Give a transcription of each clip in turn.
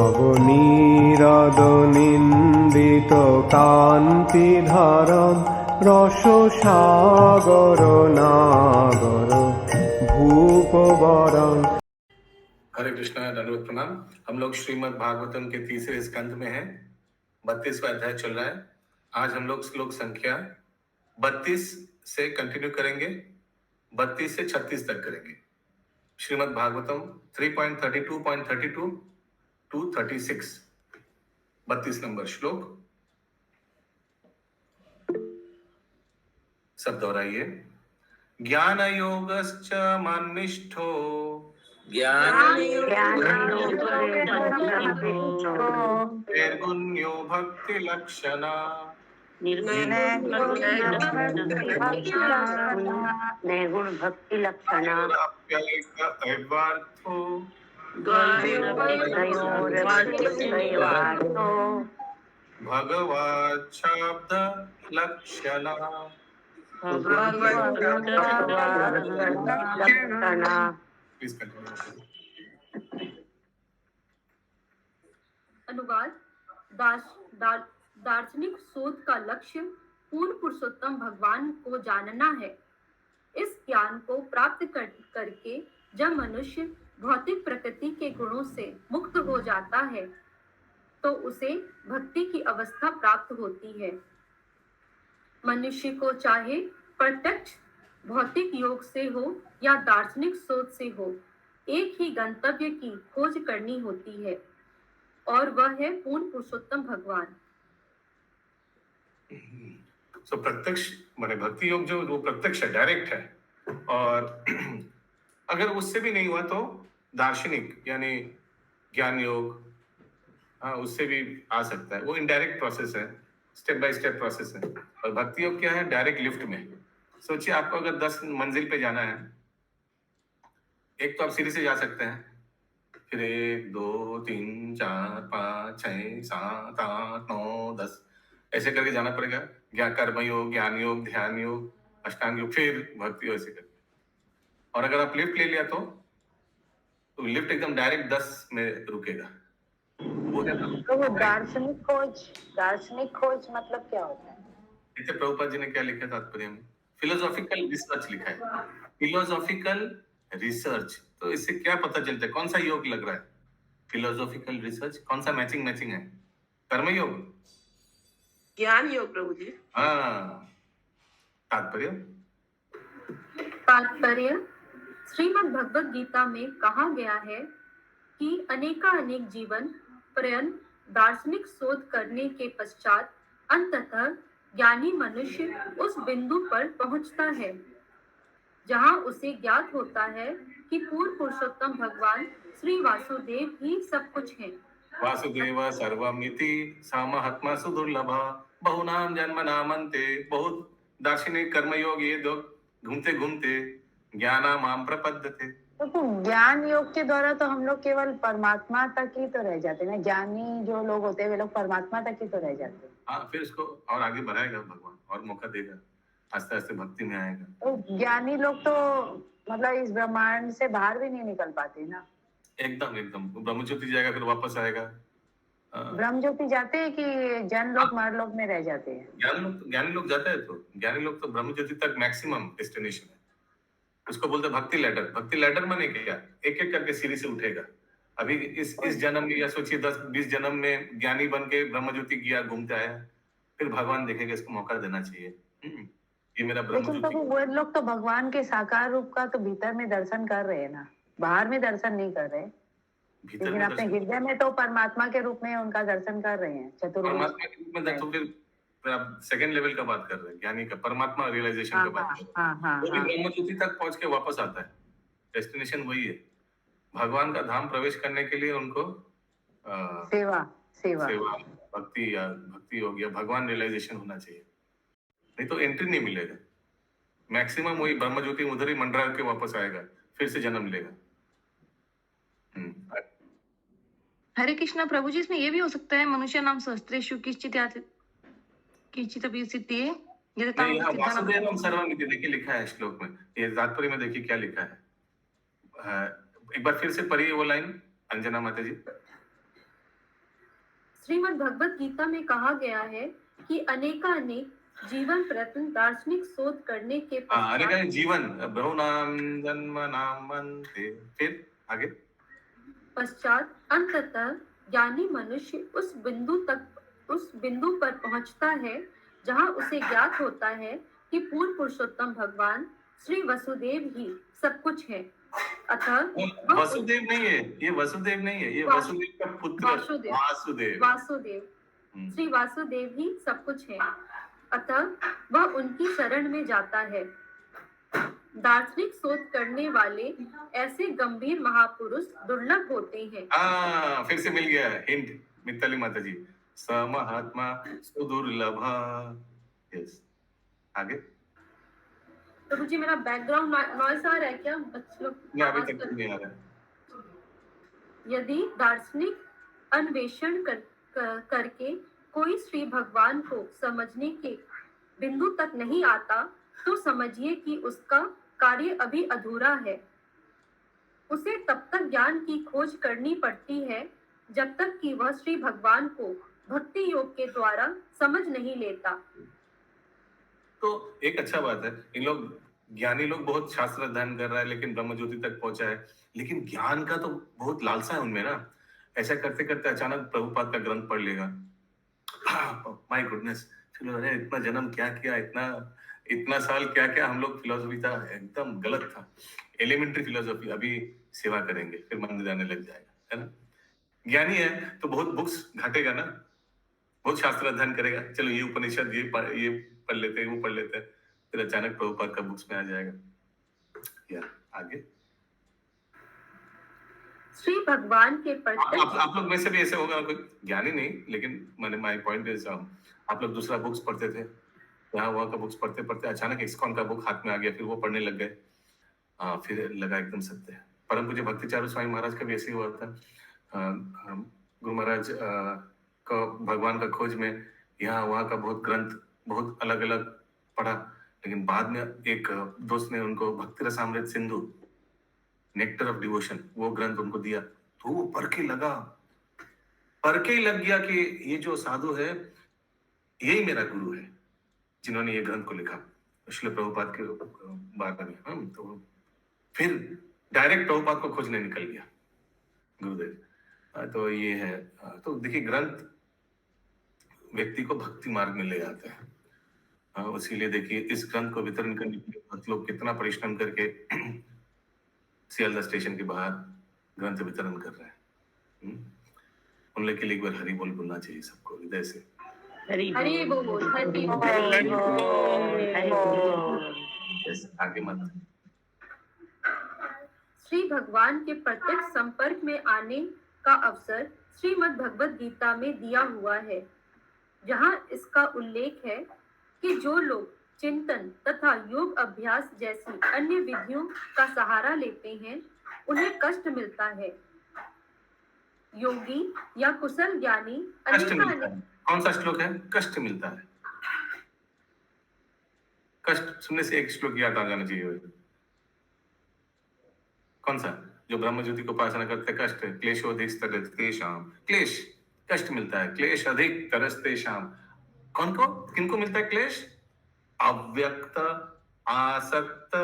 নবনীরদ-নিন্দিত কান্তিধারম রসসাগর নাগর भूपवरं। हरे कृष्णा, दंडवत प्रणाम। हम लोग श्रीमद् भागवतम के तीसरे स्कंद में हैं। 32वां अध्याय चल रहा है। आज हम लोग श्लोक संख्या 32 से कंटिन्यू करेंगे, 32 से 36 तक करेंगे। श्रीमद् भागवतम 3.32.32 टू 36, 32 नंबर श्लोक। सब दोहराइए। ज्ञान योगश्च मन्निष्ठो निर्गुण्यो भक्ति लक्षणा निर्गुण भक्ति लक्षणा भगवच्छब्द लक्षणा। अनुवाद। दार्शनिक शोध का लक्ष्य पूर्ण पुरुषोत्तम भगवान को जानना है। इस ज्ञान को प्राप्त करके जब मनुष्य भौतिक प्रकृति के गुणों से मुक्त हो जाता है तो उसे भक्ति की अवस्था प्राप्त होती है। मनुष्य को चाहे प्रत्यक्ष भौतिक योग से हो या दार्शनिक सोच से हो, एक ही गंतव्य की खोज करनी होती है और वह है पूर्ण पुरुषोत्तम भगवान। प्रत्यक्ष माने भक्ति योग जो वो प्रत्यक्ष है, डायरेक्ट है। और अगर उससे भी नहीं हुआ तो दार्शनिक यानी ज्ञान योग, हाँ, उससे भी आ सकता है। वो इनडायरेक्ट प्रोसेस है, स्टेप बाय स्टेप प्रोसेस है। और भक्ति योग क्या है? डायरेक्ट लिफ्ट में। सोचिए आपको अगर 10 मंजिल पे जाना है, एक तो आप सीढ़ी से जा सकते हैं, फिर 1 2 3 4 5 6 7 8 9 10 ऐसे करके जाना पड़ेगा। कर्म योग, ज्ञान योग, ध्यान योग, अष्टांग योग, फिर भक्ति योग, ऐसे करके। और अगर आप लिफ्ट ले लिया तो लिफ्ट एकदम डायरेक्ट 10 में रुकेगा। तो वो दार्शनिक खोज मतलब क्या होता है? जैसे प्रभुपाद जी ने क्या लिखा तात्पर्य में? फिलोसॉफिकल रिसर्च लिखा है। फिलोसॉफिकल रिसर्च, तो इससे क्या पता चलता है? कौन सा योग लग रहा है? फिलोसॉफिकल रिसर्च, कौन सा मैचिंग है? कर्म योग, ज्ञान योग प्रभु जी। हाँ। तात्पर्य श्रीमद् भगवद गीता में कहा गया है कि अनेक जीवन पर्यंत दार्शनिक शोध करने के पश्चात अंततः ज्ञानी मनुष्य उस बिंदु पर पहुंचता है जहां उसे ज्ञात होता है कि पूर्ण पुरुषोत्तम भगवान श्री वासुदेव ही सब कुछ हैं। वासुदेव सर्वमिति सामहात्मा सुदुर्लभ बहुनाम जन्मनामन्ते। बहुत दार्शनिक कर्मयोग ये दो घूमते घूमते ज्ञानामाम प्रपद्यते। तो ज्ञान योग के द्वारा तो हम लोग केवल परमात्मा तक ही तो रह जाते हैं ना। ज्ञानी जो लोग होते हैं वे लोग परमात्मा तक ही तो रह जाते हैं। हाँ, फिर इसको और आगे बढ़ाएगा भगवान, और मौका देगा, आस्ते आस्ते भक्ति में आएगा। तो ज्ञानी लोग तो मतलब इस ब्रह्मांड से बाहर भी नहीं निकल पाते ना। एकदम ब्रह्मज्योति जाएगा, फिर वापस आएगा। ब्रह्मज्योति जाते हैं कि जन लोग मर लोग में रह जाते हैं? ज्ञानी लोग जाते हैं। तो ज्ञानी लोग तो ब्रह्मज्योति तक मैक्सिमम डेस्टिनेशन है। उसको बोलते भक्ति लैडर। भक्ति लैडर माने क्या? एक एक करके सीढ़ी से उठेगा। अभी इस जन्म में, या सोचिए 10-20 जन्म में ज्ञानी बन के ब्रह्मज्योति गया, घूमते आया, फिर भगवान देखेगा इसको मौका देना चाहिए। ये मेरा ब्रह्मज्योति। लेकिन वो लोग तो भगवान के साकार रूप का तो भीतर में दर्शन कर रहे हैं ना, बाहर में दर्शन नहीं कर रहे। लेकिन अपने हृदय में तो परमात्मा के रूप में उनका दर्शन कर रहे हैं। परमात्मा के रूप में दर्शन, फिर आप सेकंड लेवल का बात कर रहे हैं, ज्ञानी का परमात्मा रियलाइजेशन का बात कर रहे हैं। वो भी ब्रह्मज्योति तक पहुंच के वापस आता है। डेस्टिनेशन वही है। भगवान का धाम प्रवेश करने के लिए उनको सेवा भक्ति योग या भगवान रियलाइजेशन होना चाहिए, नहीं तो एंट्री नहीं मिलेगा। मैक्सिमम वही ब्रह्मज्योति उधर ही मंडरा के वापस आएगा, फिर से जन्म लेगा। हरे कृष्णा प्रभु जी, इसमें ये भी हो सकता है मनुष्य नाम सहस्त्रेषु किंचित अभी सिद्धि है। यहाँ वासुदेवम सर्वमिति देखिए लिखा है श्लोक में। ये तात्पर्य में देखिए क्या लिखा है। एक बार फिर से पढ़िए वो लाइन, अंजना माता जी। श्रीमद् भगवत गीता में कहा गया है कि अनेकानेक जीवन प्रयत्न दार्शनिक शोध करने के अरे पश्चात का जीवन बहुनाम जन्म नाम अन्ते, फिर आगे अंततः ज्ञानी मनुष्य उस बिंदु पर पहुंचता है जहां उसे ज्ञात होता है कि पूर्ण पुरुषोत्तम भगवान श्री वसुदेव ही सब कुछ है। अतः वसुदेव नहीं है, ये वसुदेव नहीं है, ये वसुदेव का पुत्र वासुदेव। श्री वासुदेव ही सब कुछ है। अतः वह उनकी शरण में जाता है। दार्शनिक शोध करने वाले ऐसे गंभीर महापुरुष दुर्लभ होते हैं। फिर से मिल गया हिंट मिताली माता जी, स महात्मा सुदुर्लभ। यस, आगे। प्रभु जी मेरा बैकग्राउंड नॉइस आ रहा है क्या? बच्चे लोग अभी तक नहीं आ रहा है। यदि दार्शनिक अन्वेषण करके कोई श्री भगवान को समझने के बिंदु तक नहीं आता तो समझिए कि उसका कार्य अभी अधूरा है। उसे तब तक ज्ञान की खोज करनी पड़ती है जब तक कि वह श्री भगवान को भक्ति योग के द्वारा समझ नहीं लेता। तो एक अच्छा बात है, इन लोग ज्ञानी लोग बहुत शास्त्र अध्ययन कर रहा है लेकिन ब्रह्म ज्योति तक पहुंचा है, लेकिन ज्ञान का तो बहुत लालसा है उनमें ना। ऐसा करते करते अचानक प्रभुपाद का ग्रंथ पढ़ लेगा, माय गुडनेस, चलो अरे इतना जन्म क्या किया, इतना साल क्या क्या हम लोग फिलोसफी था, एकदम गलत था, एलिमेंट्री फिलोसफी, अभी सेवा करेंगे फिर मंदिर जाने लग जाएगा, है ना। ज्ञानी है तो बहुत बुक्स घाटेगा ना, बहुत शास्त्र अध्ययन करेगा, चलो ये उपनिषद ये पढ़ लेते हैं, वो पढ़ लेते हैं, फिर अचानक प्रभुपाद का बुक्स में आ जाएगा। यार आगे श्री भगवान के प्रत्यक्ष आप लोग में से भी ऐसे होगा, कोई ज्ञानी नहीं लेकिन मैंने माय पॉइंट ऐसा हूँ, आप लोग दूसरा बुक्स पढ़ते थे, यहाँ वहाँ का बुक्स पढ़ते पढ़ते अचानक इस्कॉन का बुक हाथ में आ गया, फिर वो पढ़ने लग गए, फिर लगा एकदम सत्य है। परम पूज्य भक्ति चारू स्वामी महाराज का भी ऐसे ही हुआ था। गुरु महाराज का भगवान का खोज में यहाँ वहाँ का बहुत ग्रंथ बहुत अलग अलग पढ़ा, लेकिन बाद में एक दोस्त ने उनको भक्ति Rasamrita Sindhu nectar of devotion वो ग्रंथ उनको दिया, तो वो पढ़ के ही लग गया कि ये जो साधु है यही मेरा गुरु है जिन्होंने ये ग्रंथ को लिखा, श्रील प्रभुपाद के बारे में। तो फिर डायरेक्ट प्रभुपाद को खोजने निकल गया गुरुदेव। तो ये है, तो देखिए ग्रंथ व्यक्ति को भक्ति मार्ग में ले जाते हैं। इसीलिए देखिए इस ग्रंथ को वितरण करने के लिए बहुत लोग कितना परिश्रम करके सियालदह स्टेशन के बाहर ग्रंथ वितरण कर रहे हैं। उन लोग के लिए एक बार हरि बोल बोलना चाहिए सबको हृदय से। हरि बोल। आगे मत। श्री भगवान के प्रत्यक्ष संपर्क में आने का अवसर श्रीमद् भगवत गीता में दिया हुआ है, जहां इसका उल्लेख है कि जो लोग चिंतन तथा योग अभ्यास जैसी अन्य विधियों का सहारा लेते हैं उन्हें कष्ट मिलता है। योगी या कुशल ज्ञानी कौन सा श्लोक है? कष्ट मिलता है। कष्ट सुनने से एक श्लोक याद आ जाना चाहिए। कौन सा? जो ब्रह्म ज्योति को उपासना करते कष्ट, क्लेशोधिक तरस्तेषाम, क्लेश कष्ट मिलता है, क्लेश अधिक तरस्तेषाम। कौन को किनको मिलता है क्लेश? अव्यक्त आसक्त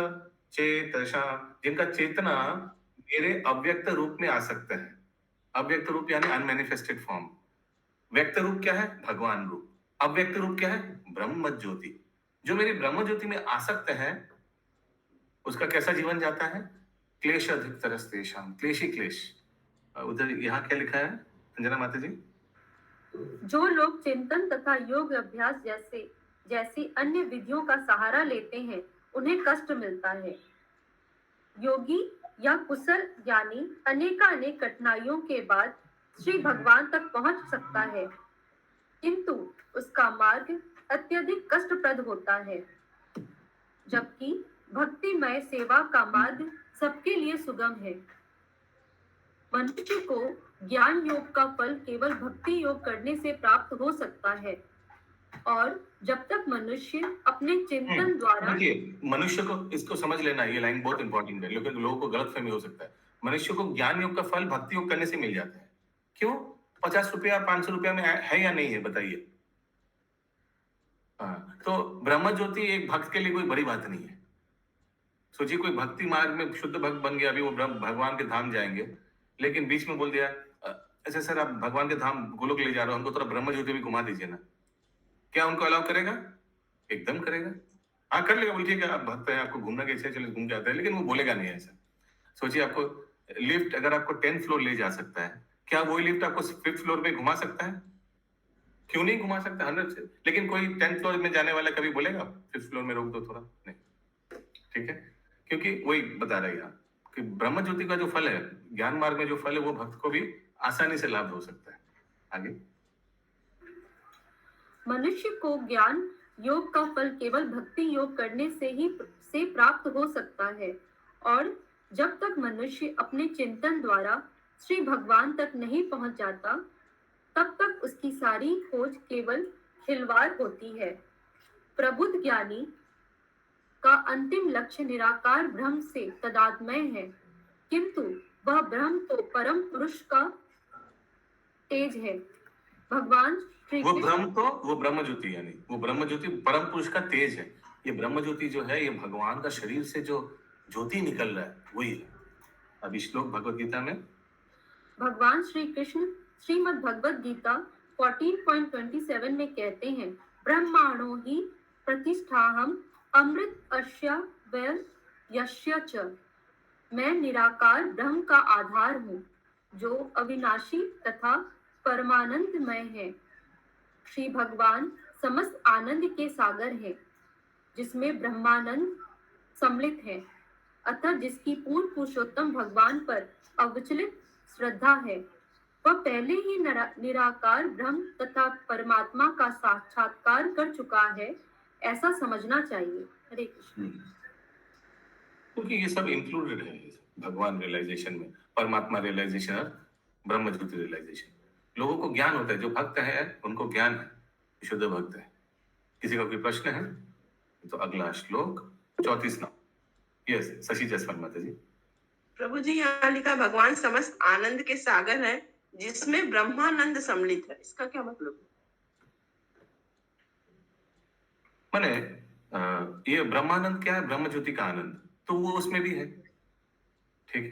चेतसा, जिनका चेतना मेरे अव्यक्त रूप में आसक्त है। अव्यक्त रूप यानी अनमैनिफेस्टेड फॉर्म। व्यक्त रूप क्या है? भगवान रूप। अव्यक्त रूप क्या है? ब्रह्म ज्योति। जो मेरी ब्रह्म ज्योति में आसक्त है उसका कैसा जीवन जाता है? क्लेश अधिक तरस्तेषाम, क्लेशी क्लेश। उधर यहाँ क्या लिखा है अंजना माता जी? जो लोग चिंतन तथा योग अभ्यास जैसी अन्य विधियों का सहारा लेते हैं उन्हें कष्ट मिलता है। योगी या कुशल ज्ञानी अनेक कठिनाइयों के बाद श्री भगवान तक पहुंच सकता है, किंतु उसका मार्ग अत्यधिक कष्टप्रद होता है, जबकि भक्तिमय सेवा का मार्ग सबके लिए सुगम है। मनुष्य को ज्ञान योग का फल केवल भक्ति योग करने से प्राप्त हो सकता है, और जब तक मनुष्य अपने चिंतन द्वारा, देखिए मनुष्य को, इसको समझ लेना, ये लाइन बहुत इंपॉर्टेंट है, लोगों को गलतफहमी हो सकता है। मनुष्य को ज्ञान योग का फल भक्ति योग करने से मिल जाता है। क्यों? ₹50 ₹500 में है या नहीं है, बताइए। हाँ, तो ब्रह्म ज्योति एक भक्त के लिए कोई बड़ी बात नहीं है। सोचिए कोई भक्ति मार्ग में शुद्ध भक्त बन गया, अभी वो भगवान के धाम जाएंगे, लेकिन बीच में बोल दिया अच्छा सर आप भगवान के धाम गोलोक ले जा रहे हो, हमको थोड़ा ब्रह्म ज्योति भी घुमा दीजिए ना, क्या उनको अलाउ करेगा? एकदम करेगा। हाँ कर लेगा, बोल ठीक है आप भक्त हैं, आपको घूमना कैसे, चलो घूम के आते हैं, लेकिन वो बोलेगा नहीं ऐसा। सोचिए आपको लिफ्ट अगर आपको 10th फ्लोर ले जा सकता है, क्या वही लिफ्ट आपको 5th फ्लोर पे घुमा सकता है? क्यों नहीं घुमा सकता? 100 से। लेकिन कोई 10th फ्लोर में जाने वाला कभी बोलेगा 5th फ्लोर में रोक दो थोड़ा? नहीं। ठीक है, क्योंकि वही बता रहे हैं कि ब्रह्म ज्योति का जो फल है, ज्ञान मार्ग में जो फल है, वो भक्त को भी आसानी से लाभ हो सकता है। आगे, मनुष्य को ज्ञान योग का फल केवल भक्ति योग करने से प्राप्त हो सकता है, और जब तक मनुष्य अपने चिंतन द्वारा श्री भगवान तक नहीं पहुंच जाता, तब तक उसकी सारी खोज केवल खिलवाड़ होती है। प्रबुद्ध ज्ञानी का अंतिम लक्ष्य निराकार ब्रह्म से तदात्मय है, किंतु वह ब्रह्म तो परम पुरुष का तेज है। भगवान श्री वो ब्रह्म ज्योति, यानी वो ब्रह्म ज्योति परम पुरुष का तेज है। ये ब्रह्म ज्योति जो है, ये भगवान का शरीर से जो ज्योति निकल रहा है वही है। अभी श्लोक भगवत गीता में भगवान श्री कृष्ण श्रीमद् भगवत गीता 14.27 में कहते हैं, ब्रह्माणो ही प्रतिष्ठाहम अमृत अस्या वै यस्य च। मैं निराकार ब्रह्म का आधार हूँ, जो अविनाशी तथा परमानंदमय है। श्री भगवान समस्त आनंद के सागर है, जिसमें ब्रह्मानंद सम्मिलित है, अतः जिसकी पूर्ण पुरुषोत्तम भगवान पर अविचलित श्रद्धा है, वह पहले ही निराकार ब्रह्म तथा परमात्मा का साक्षात्कार कर चुका है, ऐसा समझना चाहिए। हरे कृष्ण। क्योंकि ये सब इंक्लूडेड है भगवान रियलाइजेशन में, परमात्मा रियलाइजेशन और ब्रह्म ज्योति रियलाइजेशन। लोगों को ज्ञान होता है, जो भक्त है उनको ज्ञान है, शुद्ध भक्त है। किसी का कोई प्रश्न है तो अगला श्लोक 34 नंबर। यस, शशि जसवाल माता जी। प्रभु जी यहाँ लिखा भगवान समस्त आनंद के सागर है, जिसमें ब्रह्मानंद सम्मिलित है, इसका क्या मतलब है? माने ये ब्रह्मानंद क्या है? ब्रह्म ज्योति का आनंद, तो वो उसमें भी है, ठीक।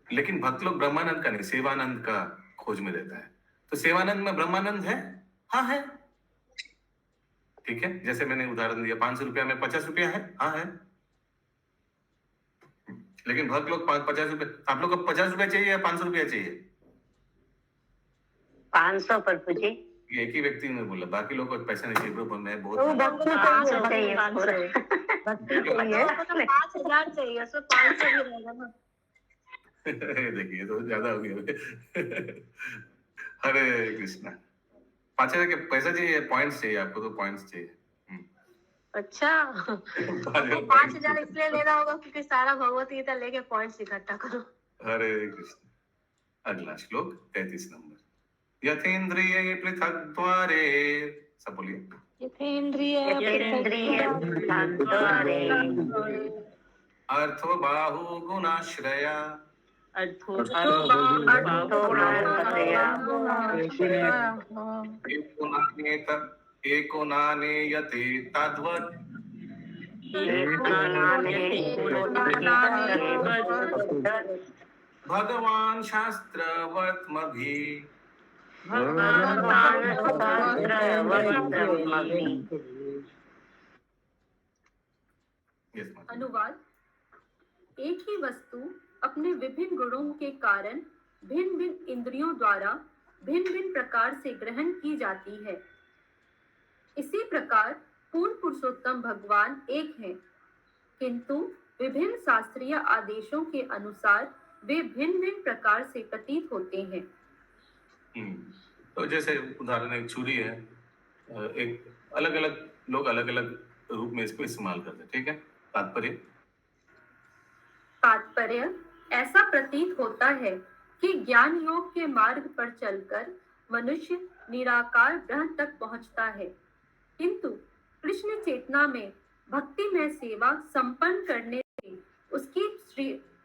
लेकिन भक्त लोग ब्रह्मानंद का नहीं, सेवानंद का खोज में रहता है। तो सेवानंद में ब्रह्मानंद है? हाँ है, ठीक है। जैसे मैंने उदाहरण दिया, 500 रुपया में 50 रुपया है, हाँ है। लेकिन भक्त लोग 50 रुपए, आप लोग को 50 रुपया चाहिए या 500 रुपया चाहिए? 500 प्रभु जी। ये एक ही व्यक्ति ने बोला, बाकी लोगों को पैसा नहीं चाहिए। ब्रो मैं बहुत वो भक्ति चाहिए, भक्ति चाहिए। 5000 चाहिए, उसमें 500 भी रहेगा ना। देखिए तो ज्यादा हो गया। हरे कृष्णा। 5000 के पैसा चाहिए, पॉइंट्स चाहिए आपको? तो पॉइंट्स चाहिए। अच्छा, 5000 इसलिए लेना होगा क्योंकि सारा भगवत गीता लेके पॉइंट्स इकट्ठा करो। हरे कृष्ण। अगला श्लोक 33 नंबर। यथेन्द्रिय पृथक द्वारे, सब बोलिए। यथेन्द्रिय अर्थो बाहु गुणाश्रया, एको नानेयते तद्वत्, भगवान शास्त्रवत्मभिः। अनुवाद। एक ही वस्तु अपने विभिन्न गुणों के कारण भिन्न भिन्न इंद्रियों द्वारा भिन्न भिन्न प्रकार से ग्रहण की जाती है। इसी प्रकार पूर्ण पुरुषोत्तम भगवान एक हैं, किंतु विभिन्न शास्त्रीय आदेशों के अनुसार वे भिन्न भिन्न प्रकार से प्रतीत होते हैं। तो जैसे उदाहरण एक छुरी है, एक अलग अलग लोग अलग अलग रूप में इसको इस्तेमाल करते हैं, ठीक है। तात्पर्य ऐसा प्रतीत होता है कि ज्ञान योग के मार्ग पर चलकर मनुष्य निराकार ब्रह्म तक पहुंचता है, किंतु कृष्ण चेतना में भक्ति में सेवा संपन्न करने से उसकी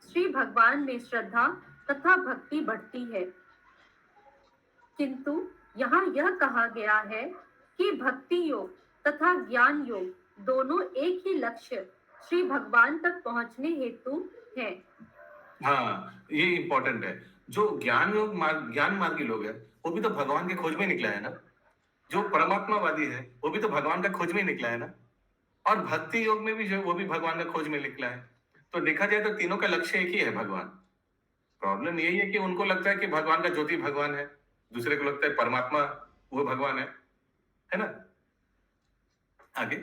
श्री भगवान में श्रद्धा तथा भक्ति बढ़ती है। किंतु यहाँ यह कहा गया है कि भक्ति योग तथा ज्ञान योग दोनों एक ही लक्ष्य श्री भगवान तक पहुंचने हेतु हैं। हाँ, ये इंपॉर्टेंट है। जो ज्ञान मार्गी लोग हैं, वो भी तो भगवान के खोज में निकला है ना। जो परमात्मावादी है, वो भी तो भगवान का खोज में निकला है ना। और भक्ति योग में भी जो वो भी भगवान का खोज में निकला है। तो देखा जाए तो तीनों का लक्ष्य एक ही है, भगवान। प्रॉब्लम यही है कि उनको लगता है कि भगवान का ज्योति भगवान है, दूसरे को लगता है परमात्मा वो भगवान है ना। आगे।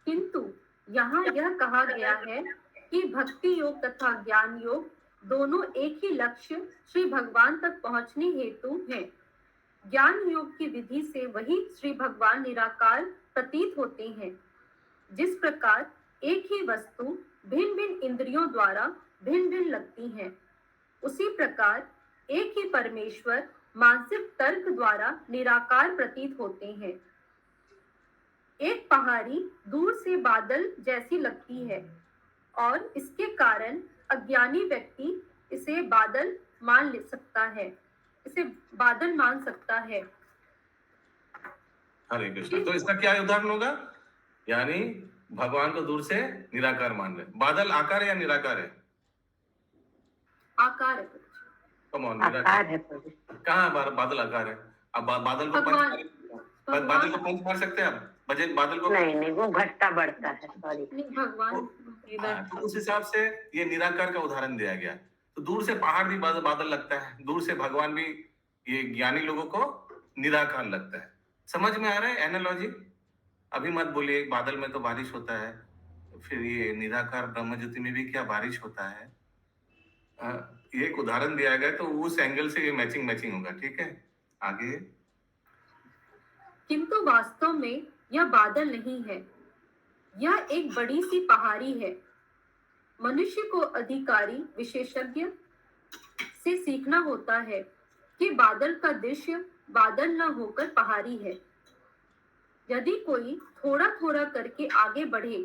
किंतु यहाँ यह कहा गया है कि भक्ति योग तथा ज्ञान योग दोनों एक ही लक्ष्य श्री भगवान तक पहुंचने हेतु हैं। ज्ञान योग की विधि से वही श्री भगवान निराकार प्रतीत होते हैं। जिस प्रकार एक ही वस्तु भिन्न भिन्न इंद्रियों द्वारा भिन्न भिन्न लगती है, उसी प्रकार एक ही परमेश्वर मानसिक तर्क द्वारा निराकार प्रतीत होते हैं। एक पहाड़ी दूर से बादल जैसी लगती है और इसके कारण अज्ञानी व्यक्ति इसे बादल मान सकता है। हरे कृष्ण। तो इसका क्या उदाहरण होगा? यानी भगवान को दूर से निराकार मान रहे। बादल आकार है या निराकार है? आकार है। कम ऑन, आकार है प्रभु। कहाँ बादल आकार है? अब बादल को पंच मार सकते हैं आप? बादल को नहीं, वो घटता बढ़ता है। सॉरी, भगवान तो उस हिसाब से ये निराकार का उदाहरण दिया गया। तो दूर से पहाड़ भी बादल लगता है, दूर से भगवान भी ये ज्ञानी लोगों को निराकार लगता है। समझ में आ रहा है एनालॉजी? अभी मत बोलिए बादल में तो बारिश होता है, फिर ये निराकार ब्रह्म ज्योति में भी क्या बारिश होता है? ये एक उदाहरण दिया गया, तो उस एंगल से ये मैचिंग होगा। ठीक है, आगे। किंतु वास्तव में यह बादल नहीं है, यह एक बड़ी सी पहाड़ी है। मनुष्य को अधिकारी विशेषज्ञ से सीखना होता है कि बादल का दृश्य बादल न होकर पहाड़ी है। यदि कोई थोड़ा थोड़ा करके आगे बढ़े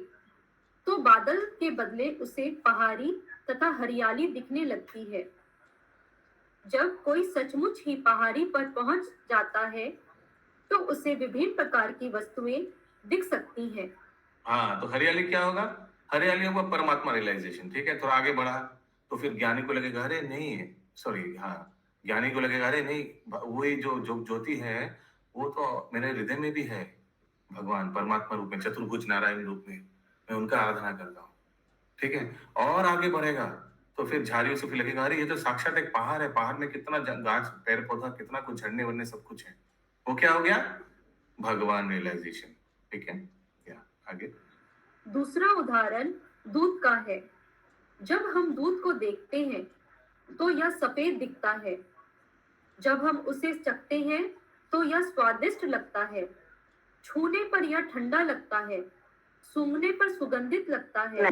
तो बादल के बदले उसे पहाड़ी तथा हरियाली दिखने लगती है। जब कोई सचमुच ही पहाड़ी पर पहुंच जाता है तो उसे विभिन्न प्रकार की वस्तुएं दिख सकती हैं। हाँ, तो हरियाली क्या होगा? हरियाली होगा परमात्मा रियलाइजेशन। ठीक है, थोड़ा आगे बढ़ा तो फिर ज्ञानी को लगेगा अरे नहीं है, ज्ञानी को लगेगा अरे नहीं, वही जो ज्योति है वो तो मेरे हृदय में भी है, भगवान परमात्मा रूप में, चतुर्भुज नारायण रूप में, मैं उनका आराधना करता हूँ। ठीक है, और आगे बढ़ेगा तो फिर झाड़ियों से फिर लगेगा अरे ये तो साक्षात एक पहाड़ है, पहाड़ में कितना गाछ पेड़ पौधा, कितना कुछ झरने वरने सब कुछ है। वो क्या हो गया? भगवान रियलाइजेशन। ठीक है, क्या आगे? दूसरा उदाहरण दूध का है। जब हम दूध को देखते हैं तो यह सफेद दिखता है। जब हम उसे चखते हैं तो यह स्वादिष्ट लगता है। छूने पर यह ठंडा लगता है, सूंघने पर सुगंधित लगता है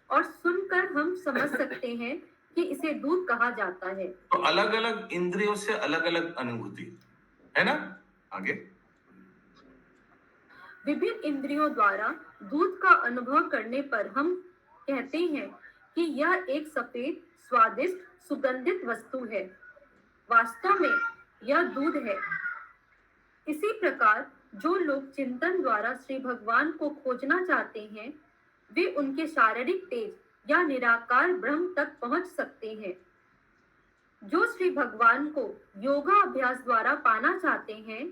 और सुनकर हम समझ सकते हैं कि इसे दूध कहा जाता है। तो अलग अलग इंद्रियों से अलग अलग अनुभूति है ना। आगे। विभिन्न इंद्रियों द्वारा दूध का अनुभव करने पर हम कहते हैं कि यह एक सफेद स्वादिष्ट सुगंधित वस्तु है। वास्तव में यह दूध है। इसी प्रकार जो लोग चिंतन द्वारा श्री भगवान को खोजना चाहते हैं वे उनके शारीरिक तेज या निराकार ब्रह्म तक पहुंच सकते हैं। जो श्री भगवान को योगा अभ्यास द्वारा पाना चाहते हैं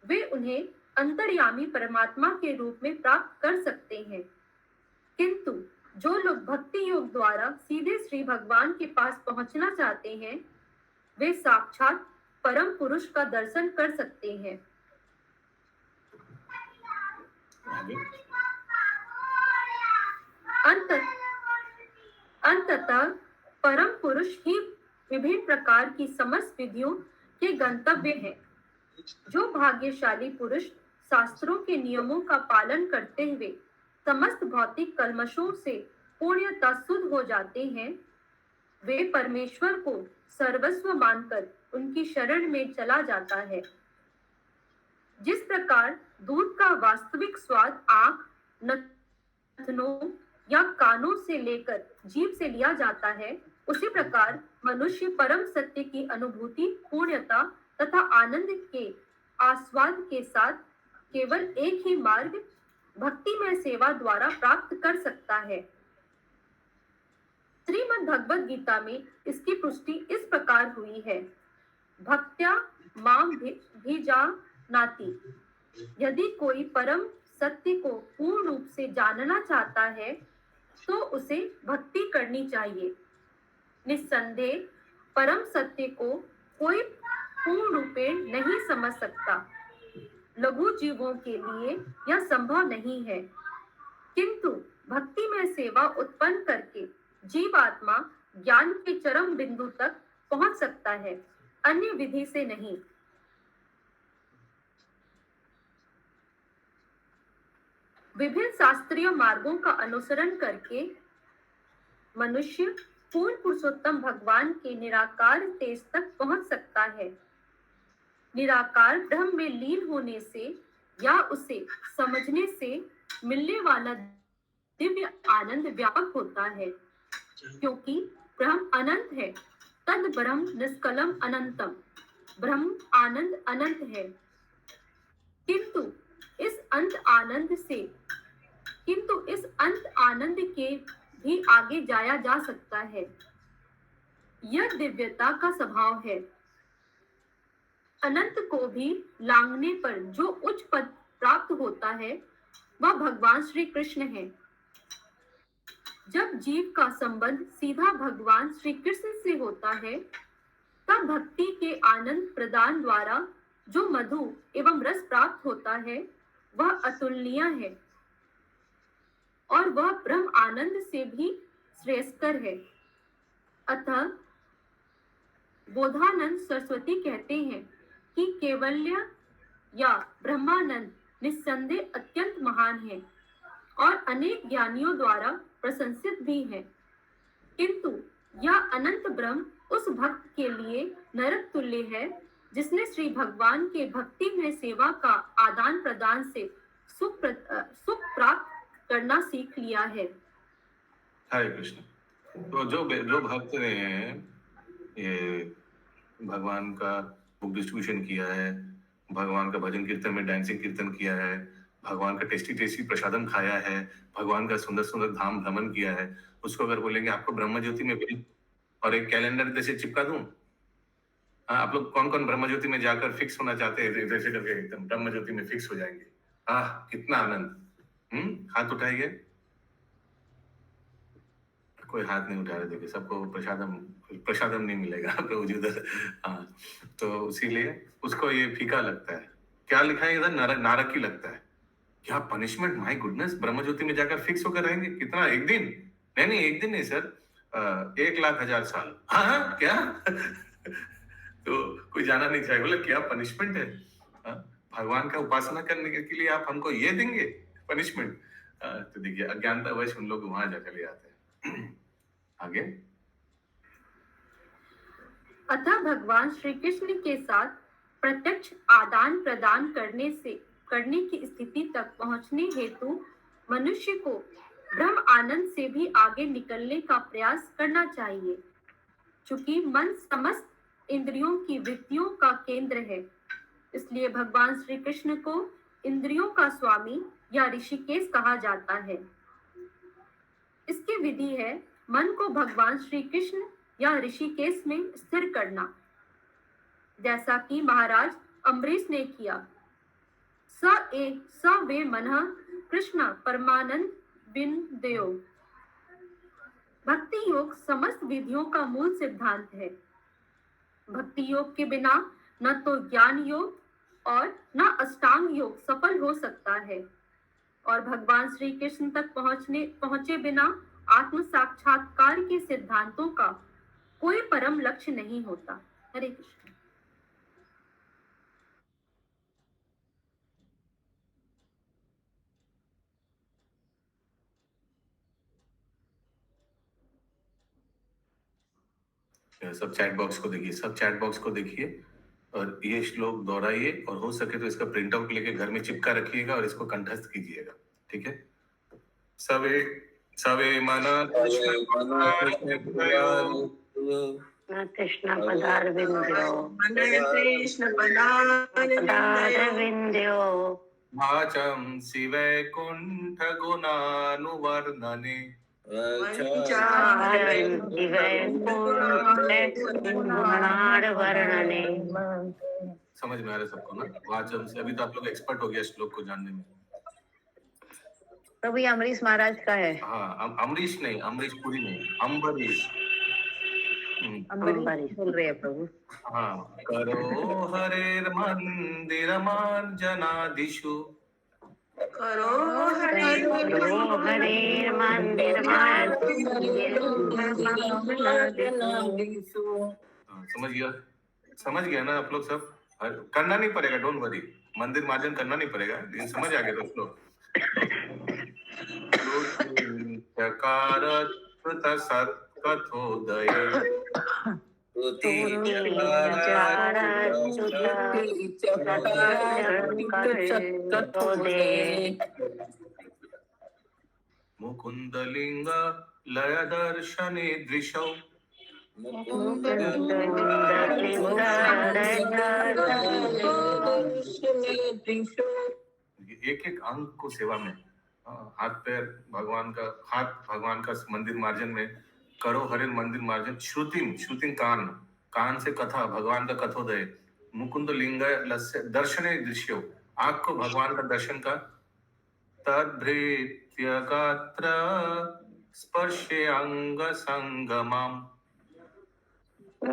वे उन्हें अंतर्यामी परमात्मा के रूप में प्राप्त कर सकते हैं। किंतु जो लोग भक्ति योग द्वारा सीधे श्री भगवान के पास पहुंचना चाहते हैं वे साक्षात परम पुरुष का दर्शन कर सकते हैं। अंततः परम पुरुष ही विभिन्न प्रकार की समस्त विधियों के गंतव्य हैं। जो भाग्यशाली पुरुष शास्त्रों के नियमों का पालन करते हुए समस्त भौतिक कल्मशों से पूर्णतः शुद्ध हो जाते हैं वे परमेश्वर को सर्वस्व मानकर उनकी शरण में चला जाता है। जिस प्रकार दूध का वास्तविक स्वाद आंख, नथनों या कानों से लेकर जीभ से लिया जाता है उसी प्रकार मनुष्य परम सत्य की अनुभूति, पूर्णता तथा आनंद के आस्वाद के साथ केवल एक ही मार्ग भक्ति में सेवा द्वारा प्राप्त कर सकता है। श्रीमद् भगवद गीता में इसकी पुष्टि इस प्रकार हुई है, भक्त्या माम भिजानाति। यदि कोई परम सत्य को पूर्ण रूप से जानना चाहता है तो उसे भक्ति करनी चाहिए। निस्संदेह परम सत्य को कोई पूर्ण रूपे नहीं समझ सकता। लघु जीवों के लिए यह संभव नहीं है, किंतु भक्ति में सेवा उत्पन्न करके जीवात्मा ज्ञान के चरम बिंदु तक पहुंच सकता है, अन्य विधि से नहीं। विभिन्न शास्त्रीय मार्गों का अनुसरण करके मनुष्य पूर्ण पुरुषोत्तम भगवान के निराकार तेज तक पहुंच सकता है। निराकार ब्रह्म में लीन होने से या उसे समझने से मिलने वाला दिव्य आनंद व्यापक होता है, क्योंकि ब्रह्म अनंत है। तद ब्रह्म निष्कलम अनंतम, ब्रह्म आनंद अनंत है। किंतु इस अंत आनंद के भी आगे जाया जा सकता है। यह दिव्यता का स्वभाव है। अनंत को भी लांघने पर जो उच्च पद प्राप्त होता है वह भगवान श्री कृष्ण है। जब जीव का संबंध सीधा भगवान श्री कृष्ण से होता है तब भक्ति के आनंद प्रदान द्वारा जो मधु एवं रस प्राप्त होता है वह अतुलनीय है और वह ब्रह्म आनंद से भी श्रेष्ठकर है। अतः बोधानंद सरस्वती कहते हैं कि केवल्य या ब्रह्मानंद निस्संदेह अत्यंत महान है और अनेक ज्ञानियों द्वारा प्रशंसित भी है, किंतु यह अनंत ब्रह्म उस भक्त के लिए नरक तुल्य है जिसने श्री भगवान के भक्ति में सेवा का आदान प्रदान से सुख प्राप्त करना सीख लिया है। हरे कृष्ण। तो जो भक्त ने ये भगवान का बुक डिस्ट्रीब्यूशन किया है, भगवान का भजन कीर्तन में डांसिंग कीर्तन किया है, भगवान का टेस्टी टेस्टी प्रसादम खाया है, भगवान का सुंदर सुंदर धाम भ्रमण किया है, उसको अगर बोलेंगे आपको ब्रह्म ज्योति में भेज और एक कैलेंडर जैसे चिपका दूं, आप लोग कौन कौन ब्रह्म ज्योति में जाकर फिक्स होना चाहते हैं? जैसे करके एकदम ब्रह्म ज्योति में फिक्स हो जाएंगे। कितना आनंद। हाथ उठाइए। कोई हाथ नहीं उठा रहे, देखिए सबको प्रसादम नहीं मिलेगा प्रभु जी उधर। तो इसीलिए उसको ये फीका लगता है। क्या लिखा है इधर? नारक ही लगता है। क्या पनिशमेंट, माय गुडनेस। ब्रह्म ज्योति में जाकर फिक्स होकर रहेंगे कितना? एक दिन नहीं, एक दिन नहीं सर, 1,00,000 साल। हाँ क्या? तो कोई जाना नहीं चाहे, बोले क्या पनिशमेंट है? भगवान का उपासना करने के लिए आप हमको ये देंगे पनिशमेंट? तो देखिए अज्ञानता वश उन लोग वहां जाकर ले आते हैं। आगे। अतः भगवान श्री कृष्ण के साथ प्रत्यक्ष आदान प्रदान करने की स्थिति तक पहुंचने हेतु मनुष्य को ब्रह्म आनंद से भी आगे निकलने का प्रयास करना चाहिए। चूंकि मन समस्त इंद्रियों की वृत्तियों का केंद्र है, इसलिए भगवान श्री कृष्ण को इंद्रियों का स्वामी या ऋषिकेश कहा जाता है। इसकी विधि है मन को भगवान श्री कृष्ण या ऋषिकेश में स्थिर करना, जैसा कि महाराज अम्बरीश ने किया। स वे मनः कृष्ण परमानंद विनदेयो। भक्ति योग समस्त विधियों का मूल सिद्धांत है। भक्ति योग के बिना न तो ज्ञान योग और न अष्टांग योग सफल हो सकता है, और भगवान श्री कृष्ण तक पहुंचे बिना आत्म साक्षात्कार के सिद्धांतों का कोई परम लक्ष्य नहीं होता। हरे कृष्ण। सब चैट बॉक्स को देखिए और ये श्लोक दोहराइए और हो सके तो इसका प्रिंट आउट लेके घर में चिपका रखिएगा और इसको कंठस्थ कीजिएगा। ठीक है? सवे सवे मन कृष्ण कृष्ण पदारविंद्यो मन कृष्ण पदारविंदयो वाचं शिवैकुण्ठ गुणानुवर्णने वर्णने। समझ में आ रहा है सबको ना? वाचन से अभी तो आप लोग एक्सपर्ट हो गया श्लोक को जानने में। प्रभु ये अमरीश महाराज का है। हाँ, अमरीश नहीं, अमरीश पुरी नहीं, अम्बरीश। अम्बरीश बोल रहे हैं प्रभु। हाँ, करो हरेर मंदिर मार्जनादिषु करो हरे मंदिर समझ गया ना आप लोग सब? करना नहीं पड़ेगा, डोंट वरी, मंदिर मार्जन करना नहीं पड़ेगा, लेकिन समझ आ गया दोस्तों। सत्कथोदय मुकुंदलिंग लय दर्शने दृशौ एक एक अंग को सेवा में, हाथ पैर भगवान का, हाथ भगवान का मंदिर मार्जन में, करो हरे मंदिर मार्जन, श्रुतिम कान, कान से कथा, भगवान का कथोदय, मुकुंद लिंग दर्शने दृश्यो, आंख को भगवान का दर्शन का, तद्भृत्य गात्र स्पर्शे अंग संगमम, तो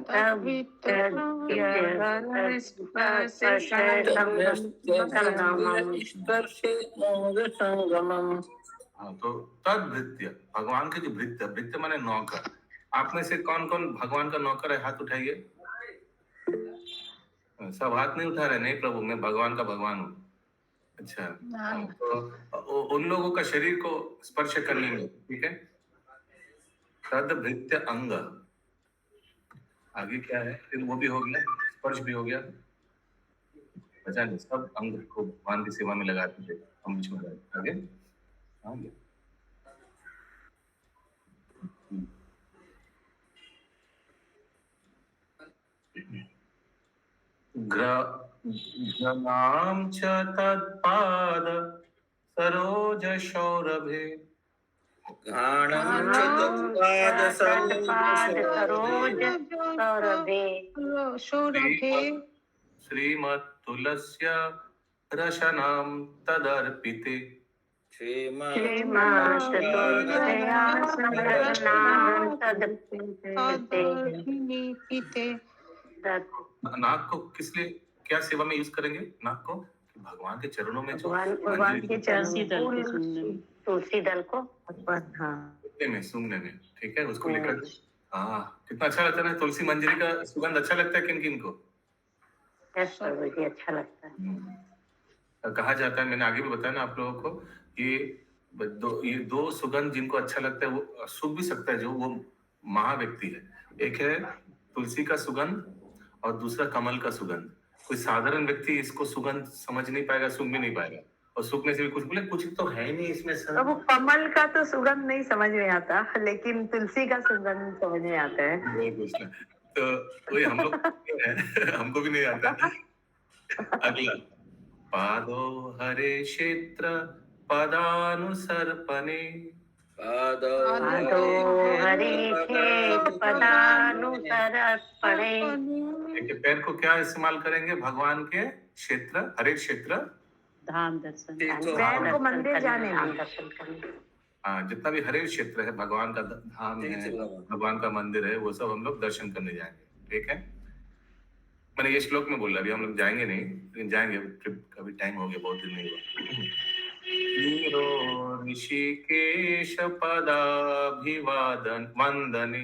तद्भृत्य भगवान के जो भृत्य, भृत्य माने नौकर। आप में से कौन कौन भगवान का नौकर है? हाथ उठाइए। सब हाथ नहीं उठा रहे। नहीं प्रभु, मैं भगवान का भगवान हूँ। अच्छा, तो उन लोगों का शरीर को स्पर्श करने में, ठीक है। तद्भृत्य अंग, आगे क्या है? फिर वो भी हो गया, स्पर्श भी हो गया। पता नहीं, सब अंग को भगवान की सेवा में लगाते थे हम। आगे आगे ग्रनाम च तत्पाद सरोज सौरभे, श्रीमत् तुलस्य रशनाम तदर्पिते, नाक को किस लिए, क्या सेवा में यूज करेंगे नाक को? भगवान के चरणों में, भगवान के तुलसी दल को में सूंघने में, ठीक है, उसको लेकर। हाँ, कितना अच्छा लगता है ना, तुलसी मंजरी का सुगंध अच्छा लगता है किन किन को? अच्छा लगता है। कहा जाता है, मैंने आगे भी बताया ना आप लोगों को, ये दो सुगंध जिनको अच्छा लगता है वो सूंघ भी सकता है, जो वो महा व्यक्ति है। एक है तुलसी का सुगंध और दूसरा कमल का सुगंध। कोई साधारण व्यक्ति इसको सुगंध समझ नहीं पाएगा, सूंघ भी नहीं पाएगा, और सूंघने से भी कुछ बोले, कुछ तो है नहीं इसमें सर। अब वो कमल का तो सुगंध नहीं समझ में आता, लेकिन तुलसी का सुगंध समझ में आता है। तो वही हम लोग हमको भी नहीं आता। अगला, पादो हरे क्षेत्र पदानुसर्पणे, पैर को क्या इस्तेमाल करेंगे? भगवान के क्षेत्र, हरे क्षेत्र, धाम दर्शन, पैर को मंदिर जाने में, दर्शन करने। हाँ, जितना भी हरे क्षेत्र है, भगवान का धाम है, भगवान का मंदिर है, वो सब हम लोग दर्शन करने जाएंगे, ठीक है। मैंने ये श्लोक में बोला, अभी हम लोग जाएंगे नहीं, लेकिन जाएंगे, ट्रिप का भी टाइम हो गया, बहुत दिन नहीं हुआ। ऋषिकेश पदाभिवादन वंदने,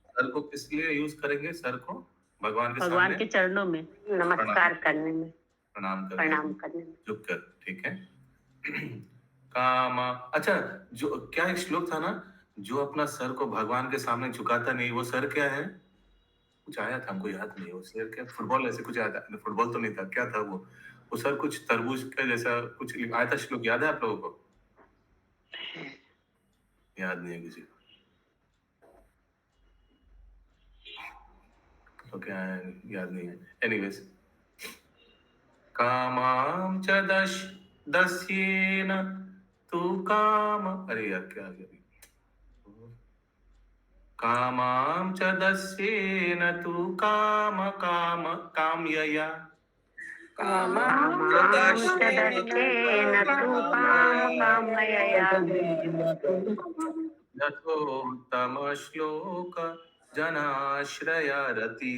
सर को किस लिए यूज करेंगे? सर को भगवान के चरणों में नमस्कार करने में, प्रणाम करने में, झुक कर, ठीक है। कामा, अच्छा, जो क्या एक श्लोक था ना, जो अपना सर को भगवान के सामने झुकाता नहीं, वो सर क्या है? कुछ आया था, हमको याद नहीं है उस क्या फुटबॉल ऐसे कुछ आया था, फुटबॉल तो नहीं था, क्या था वो सर कुछ तरबूज का जैसा कुछ आया था श्लोक, याद है आप लोगों को? याद नहीं है किसी को? तो क्या है, याद नहीं है। एनीवेज, कामाम च दस्येन तू काम, अरे यार क्या आ गया अभी? कामाम च दस्येन तू कामयया यथोत्तम श्लोक जनाश्रया रति।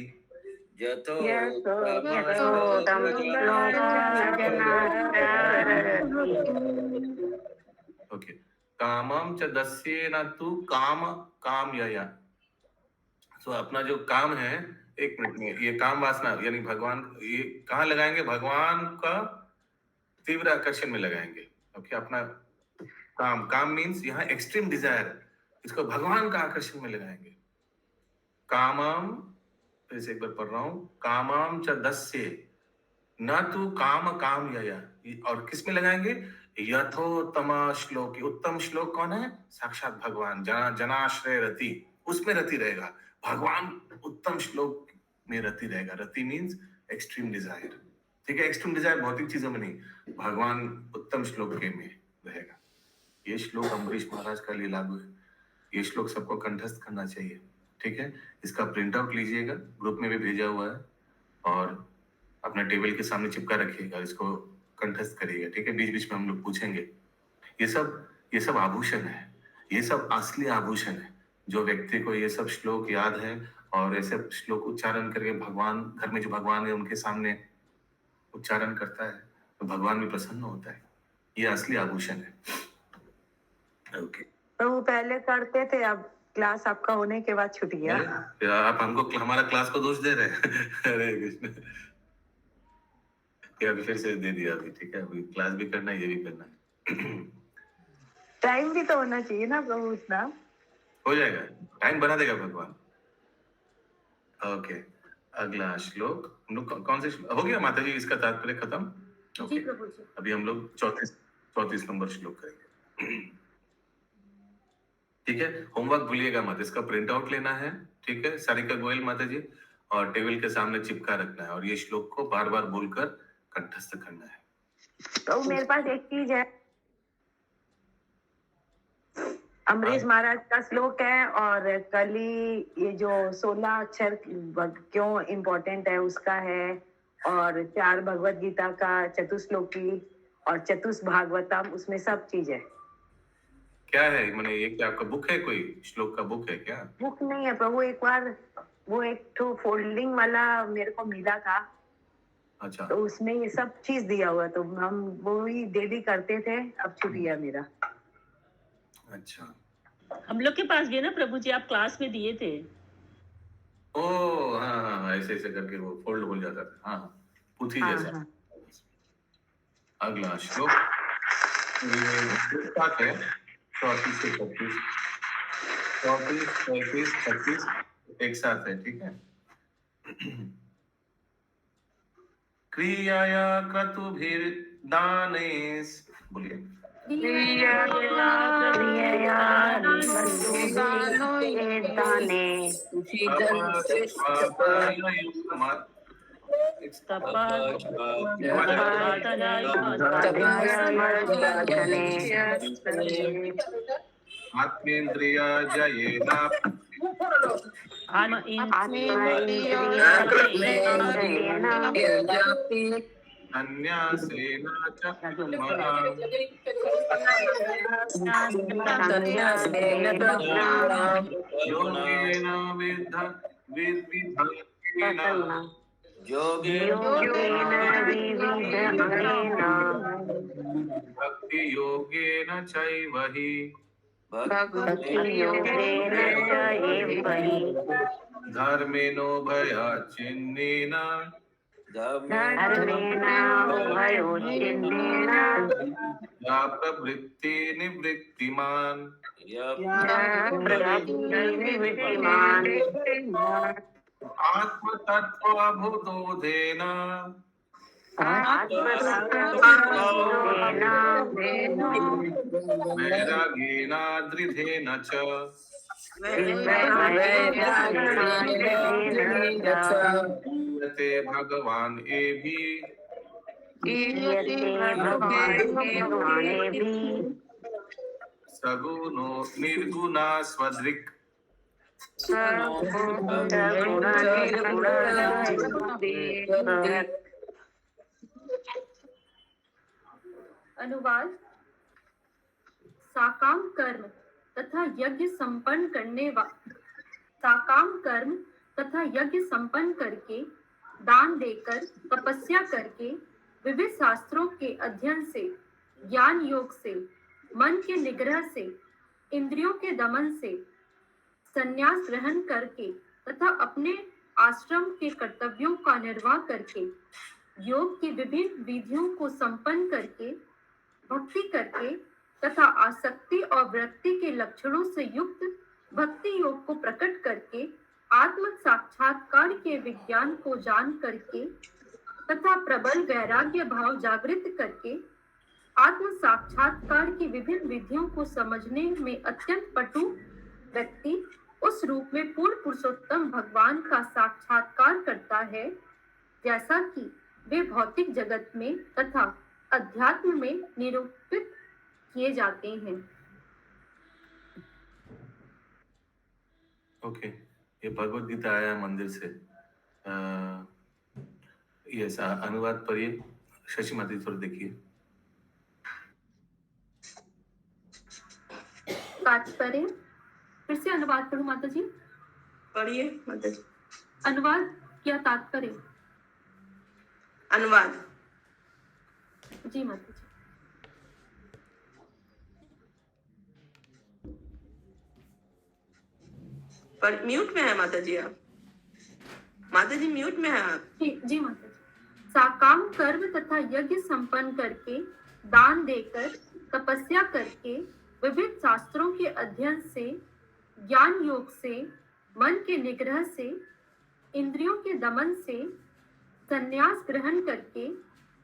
ओके, कामम च दस्येन तू कामयया। सो अपना जो काम है, एक मिनट में, ये काम वासना यानी भगवान, ये कहाँ लगाएंगे? भगवान का तीव्र आकर्षण में लगाएंगे। ओके, अपना काम मीन्स यहाँ एक्सट्रीम डिजायर, इसको भगवान का आकर्षण में लगाएंगे। कामम, फिर से एक बार पढ़ रहा हूं, कामम च दस्ये न तू कामयया, और किस में लगाएंगे? यथोत्तम श्लोक। उत्तम श्लोक कौन है? साक्षात भगवान। जनाश्रय रति, उसमें रति रहेगा। भगवान उत्तम श्लोक में रति रहेगा। रति मीन्स एक्सट्रीम डिजायर, ठीक है? एक्सट्रीम डिजायर भौतिक चीजों में नहीं, भगवान उत्तम श्लोक के में रहेगा। ये श्लोक अम्बरीश महाराज का लिए लागू है। ये श्लोक सबको कंठस्थ करना चाहिए, ठीक है? इसका प्रिंट आउट लीजिएगा, ग्रुप में भी भेजा हुआ है, और अपना टेबल के सामने चिपका रखिएगा, इसको कंठस्थ करिएगा, ठीक है? बीच बीच में हम लोग पूछेंगे। ये सब आभूषण है, ये सब असली आभूषण है। जो व्यक्ति को ये सब श्लोक याद है और ऐसे श्लोक उच्चारण करके भगवान, घर में जो भगवान है उनके सामने उच्चारण करता है, तो भगवान भी प्रसन्न होता है। ये असली आभूषण है। ओके, तो वो पहले करते थे, अब क्लास आपका होने के बाद छूट गया। आप हमको हमारा क्लास को दोष दे रहे हैं। अरे कृष्ण, अभी फिर से दे दिया अभी, ठीक है? अभी क्लास भी करना है, ये भी करना है। टाइम भी तो होना चाहिए ना प्रभु, उतना हो जाएगा, टाइम बना देगा भगवान। ओके, अगला श्लोक हम लोग कौन से हो गया माता जी? इसका तात्पर्य खत्म। जी प्रभु जी। अभी हम लोग 34 नंबर श्लोक करेंगे, ठीक है? होमवर्क भूलिएगा मत, इसका प्रिंट आउट लेना है, ठीक है? सारिका गोयल माता जी, और टेबल के सामने चिपका रखना है, और ये श्लोक को बार बार बोलकर कंठस्थ करना है। तो मेरे पास एक चीज है, अम्बरीश महाराज का श्लोक है, और कल ही ये जो 16 अक्षर क्यों इम्पोर्टेंट है उसका है, और 4 भगवत गीता का चतुश्लोकी और चतुष भागवतम, उसमें सब चीज है। क्या है मैंने, ये क्या आपका बुक है? कोई श्लोक का बुक है क्या? बुक नहीं है प्रभु, एक बार वो एक तो फोल्डिंग वाला मेरे को मिला था। अच्छा, तो उसमें ये सब चीज दिया हुआ, तो हम वो ही डेली करते थे, अब छूट गया मेरा। अच्छा, हम लोग के पास भी है ना प्रभु जी, आप क्लास में दिए थे। ओ हाँ, ऐसे ऐसे करके वो फोल्ड हो जाता था। हाँ, पुथी जैसा। हाँ। अगला श्लोक है 34 से 36, 34, 35, 36 एक साथ है, ठीक है? क्रियाया क्रतुभिर्दानेस, बोलिए। आत्मेन्द्रिया जयेना अन्यासेन च योगेन विविधेन भक्ति योगेन चैव हि धर्मेणोभयाच्चिन्नेन या प्रवृत्ति निवृत्तिमान् आत्मतत्त्वबोधेन वैराग्येनादृढेन च गीयते भगवान् एभि सगुणो निर्गुणा स्वदृक् अनुवाद। साकाम कर्म तथा यज्ञ संपन्न साकाम कर्म तथा यज्ञ संपन्न करके, दान देकर, तपस्या करके, विविध शास्त्रों के अध्ययन से, ज्ञान योग से, मन के निग्रह से, इंद्रियों के दमन से, संन्यास ग्रहण करके तथा अपने आश्रम के कर्तव्यों का निर्वाह करके, योग की विभिन्न विधियों को संपन्न करके, भक्ति करके तथा आसक्ति और वृत्ति के लक्षणों से युक्त भक्ति योग को प्रकट करके, आत्म साक्षात्कार के विज्ञान को जान करके तथा प्रबल वैराग्य भाव जागृत करके, आत्म साक्षात्कार की विभिन्न विधियों को समझने में अत्यंत पटु व्यक्ति उस रूप में पूर्ण पुरुषोत्तम भगवान का साक्षात्कार करता है, जैसा कि वे भौतिक जगत में तथा अध्यात्म में निरूपित किए जाते हैं। ओके, ये भगवत गीता आया मंदिर से। यस, अनुवाद पढ़िए शशि माता जी, थोड़ा देखिए। तात्पर्य फिर से अनुवाद पढ़ूं माता जी? पढ़िए माता जी। अनुवाद क्या तात्पर्य? अनुवाद। जी माता जी। पर म्यूट में है माता जी आप। माता जी म्यूट में है आप। जी माता जी। साकाम कर्म तथा यज्ञ संपन्न करके, दान देकर, तपस्या करके, विविध शास्त्रों के अध्ययन से, ज्ञान योग से, मन के निग्रह से, इंद्रियों के दमन से, संन्यास ग्रहण करके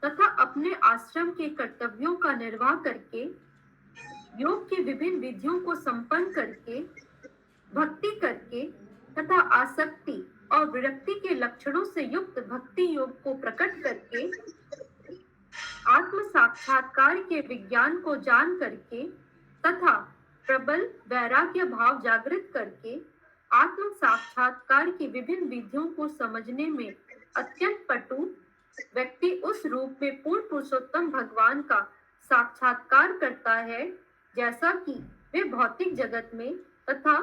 तथा अपने आश्रम के कर्तव्यों का निर्वाह करके, योग की विभिन्न विधियों को संपन्न करके, भक्ति करके तथा आसक्ति और विरक्ति के लक्षणों से युक्त भक्ति योग को प्रकट करके, आत्म साक्षात्कार के विज्ञान को जान करके तथा प्रबल वैराग्य भाव जागृत करके, आत्म साक्षात्कार की विभिन्न विधियों को समझने में अत्यंत पटु व्यक्ति उस रूप में पूर्ण पुरुषोत्तम भगवान का साक्षात्कार करता है, जैसा कि वे भौतिक जगत में तथा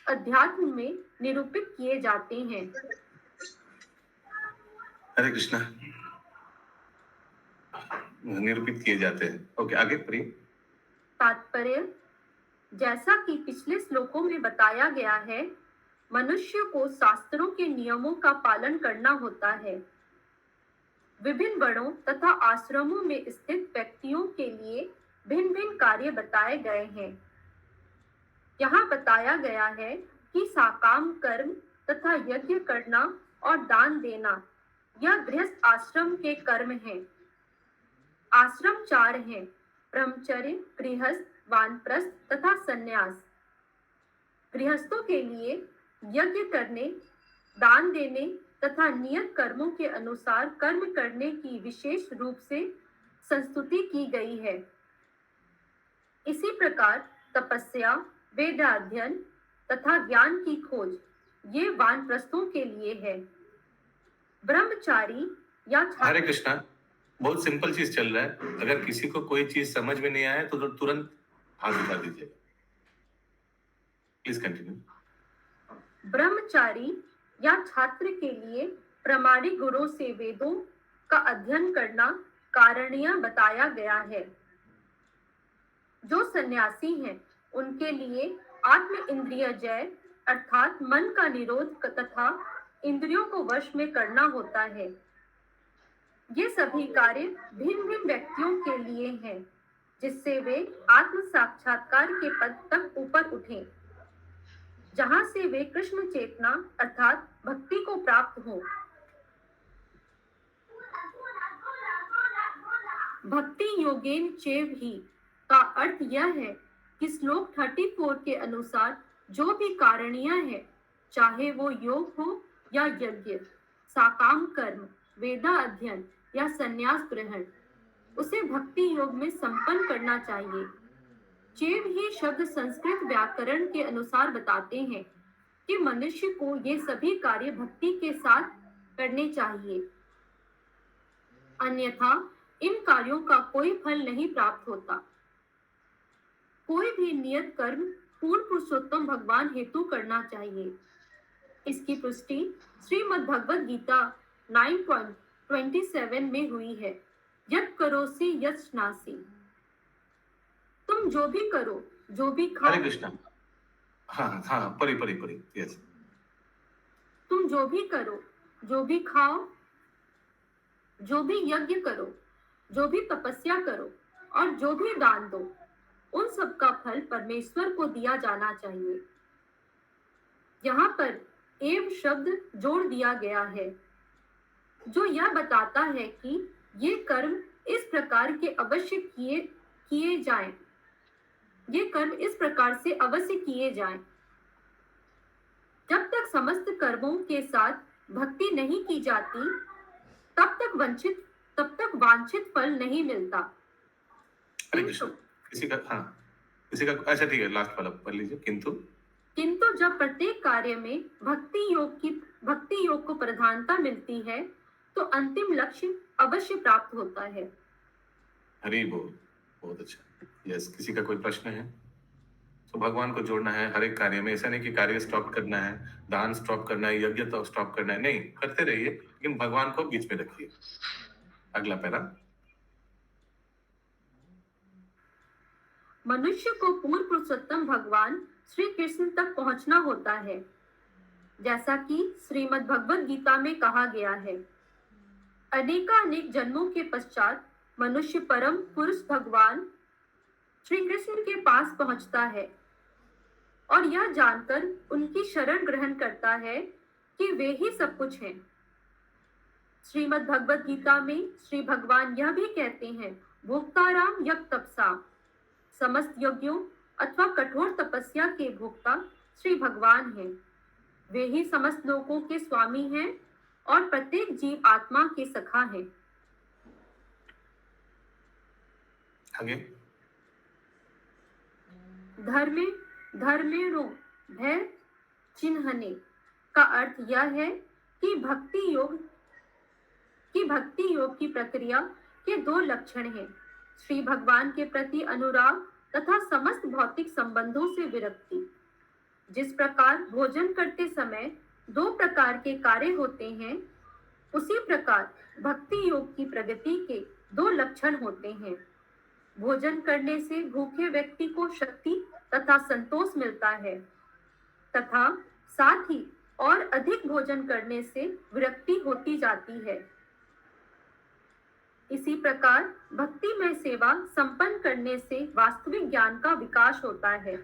अध्यात्म में निरूपित किए जाते हैं। हरे कृष्णा। निरूपित किए जाते हैं। ओके, आगे पढ़िए। तात्पर्य, जैसा कि पिछले श्लोकों में बताया गया है, मनुष्य को शास्त्रों के नियमों का पालन करना होता है। विभिन्न वर्णों तथा आश्रमों में स्थित व्यक्तियों के लिए भिन्न भिन्न कार्य बताए गए हैं। यहाँ बताया गया है कि साकाम कर्म तथा यज्ञ करना और दान देना यह गृहस्थ आश्रम के कर्म हैं। आश्रम 4 हैं: ब्रह्मचर्य, गृहस्थ, वानप्रस्थ तथा सन्यास। गृहस्थों के लिए यज्ञ करने, दान देने तथा नियत कर्मों के अनुसार कर्म करने की विशेष रूप से संस्तुति की गई है। इसी प्रकार तपस्या, वेदाध्ययन तथा ज्ञान की खोज ये वानप्रस्थों के लिए है। ब्रह्मचारी या हरे कृष्णा। बहुत सिंपल चीज चल रहा है। अगर किसी को कोई चीज समझ में नहीं आए तो तुरंत हाथ उठा दीजिए। Please continue. ब्रह्मचारी या छात्र के लिए प्रामाणिक गुणों से वेदों का अध्ययन करना कारणीय बताया गया है। जो सन्यासी हैं उनके लिए आत्म इंद्रिय जय अर्थात मन का निरोध तथा इंद्रियों को वश में करना होता है। ये सभी कार्य भिन्न भिन्न व्यक्तियों के लिए हैं, जिससे वे आत्म साक्षात्कार के पद तक ऊपर उठें। जहां से वे कृष्ण चेतना अर्थात भक्ति को प्राप्त हो। भक्ति योगेन चैव ही का अर्थ यह है कि श्लोक 34 के अनुसार जो भी कारणीय है, चाहे वो योग हो या यज्ञ, साकाम कर्म, वेदा अध्ययन या संन्यास ग्रहण, उसे भक्ति योग में संपन्न करना चाहिए। चैव ही शब्द संस्कृत व्याकरण के अनुसार बताते हैं कि मनुष्य को ये सभी कार्य भक्ति के साथ करने चाहिए, अन्यथा इन कार्यों का कोई फल नहीं प्राप्त होता। कोई भी नियत कर्म पूर्ण पुरुषोत्तम भगवान हेतु करना चाहिए। इसकी पुष्टि श्रीमद् भगवद गीता 9.27 में हुई है, यत् करोसि यत्नासि। तुम जो भी करो, जो भी खाओ, हरे कृष्णा। हाँ हाँ, परी परी परी, यस। तुम जो भी करो, जो भी खाओ, जो भी यज्ञ करो, जो भी तपस्या करो और जो भी दान दो, उन सब का फल परमेश्वर को दिया जाना चाहिए। यहाँ पर एव शब्द जोड़ दिया गया है, जो यह बताता है कि ये कर्म इस प्रकार के अवश्य किए जाएं। ये कर्म इस प्रकार से अवश्य किए जाएं। जब तक समस्त कर्मों के साथ भक्ति नहीं की जाती, तब तक वांछित फल नहीं मिलता। हरे कृष्ण। किसी का अच्छा ठीक है, लास्ट वाला पढ़ लीजिए। किंतु जब प्रत्येक कार्य में भक्ति योग को प्रधानता मिलती है, तो अंतिम लक्ष्य अवश्य प्राप्त होता है। हरि बोल। बहुत अच्छा। यस, किसी का कोई प्रश्न है तो भगवान को जोड़ना है हर एक कार्य में। ऐसा नहीं कि कार्य स्टॉप करना है, दान स्टॉप करना है, यज्ञ तो स्टॉप करना है, नहीं, करते रहिए, लेकिन भगवान को बीच में रखिए। अगला पैरा। मनुष्य को पूर्ण पुरुषोत्तम भगवान श्री कृष्ण तक पहुंचना होता है, जैसा कि श्रीमद् भगवद गीता में कहा गया है। अनेकानेक जन्मों के पश्चात मनुष्य परम पुरुष भगवान श्री कृष्ण के पास पहुंचता है और यह जानकर उनकी शरण ग्रहण करता है कि वे ही सब कुछ हैं। श्रीमद् भगवद गीता में श्री भगवान यह भी कहते हैं, भोक्ताराम यज्ञ तपसा, समस्त यज्ञों अथवा कठोर तपस्या के भोक्ता श्री भगवान हैं। वे ही समस्त लोगों के स्वामी हैं और प्रत्येक जीव आत्मा के सखा हैं। आगे। धर्मेणो भय चिन्हने का अर्थ यह है कि भक्ति योग की प्रक्रिया के दो लक्षण हैं, श्री भगवान के प्रति अनुराग तथा समस्त भौतिक संबंधों से विरक्ति। जिस प्रकार भोजन करते समय दो प्रकार के कार्य होते हैं, उसी प्रकार भक्ति योग की प्रगति के दो लक्षण होते हैं। भोजन करने से भूखे व्यक्ति को शक्ति तथा संतोष मिलता है, तथा साथ ही और अधिक भोजन करने से विरक्ति होती जाती है। इसी प्रकार भक्ति में सेवा संपन्न करने से वास्तविक ज्ञान का विकास होता है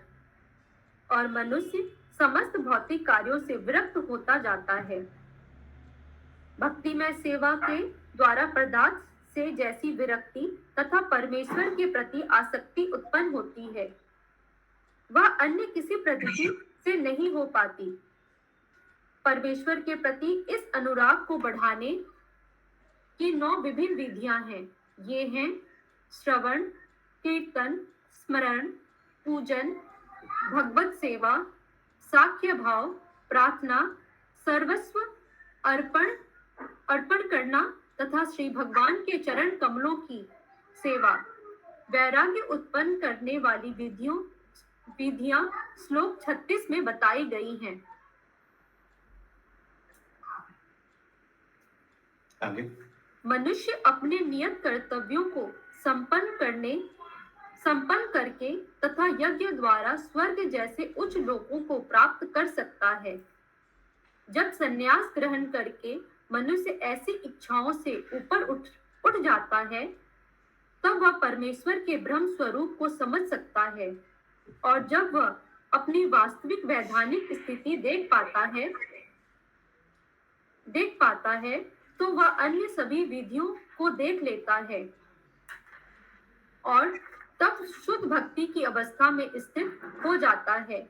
और मनुष्य समस्त भौतिक कार्यों से विरक्त होता जाता है। भक्ति में सेवा के द्वारा पदार्थ से जैसी विरक्ति तथा परमेश्वर के प्रति आसक्ति उत्पन्न होती है, वह अन्य किसी पद्धति से नहीं हो पाती। परमेश्वर के प्रति इस अनुराग को बढ़ाने की 9 विभिन्न विधियां हैं। ये हैं श्रवण, कीर्तन, स्मरण, पूजन, भगवत सेवा, साख्य भाव, प्रार्थना, सर्वस्व अर्पण करना तथा श्री भगवान के चरण कमलों की सेवा। वैराग्य उत्पन्न करने वाली विधियां श्लोक 36 में बताई गई हैं। आगे। मनुष्य अपने नियत कर्तव्यों को संपन्न करके तथा यज्ञ द्वारा स्वर्ग जैसे उच्च लोकों को प्राप्त कर सकता है। जब संन्यास ग्रहण करके मनुष्य ऐसी इच्छाओं से ऊपर उठ जाता है, तब वह परमेश्वर के ब्रह्म स्वरूप को समझ सकता है, और जब वह अपनी वास्तविक वैधानिक स्थिति देख पाता है तो वह अन्य सभी विधियों को देख लेता है और तब शुद्ध भक्ति की अवस्था में स्थित हो जाता है।